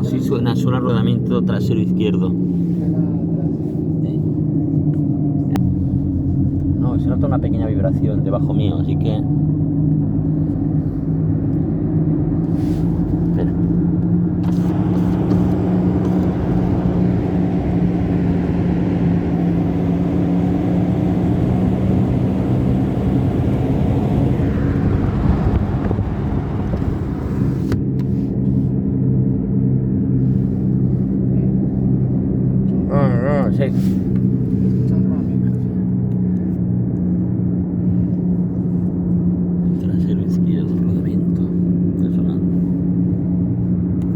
No, sí suena rodamiento trasero izquierdo. No, se nota una pequeña vibración debajo mío, así que... Espera. No, sí.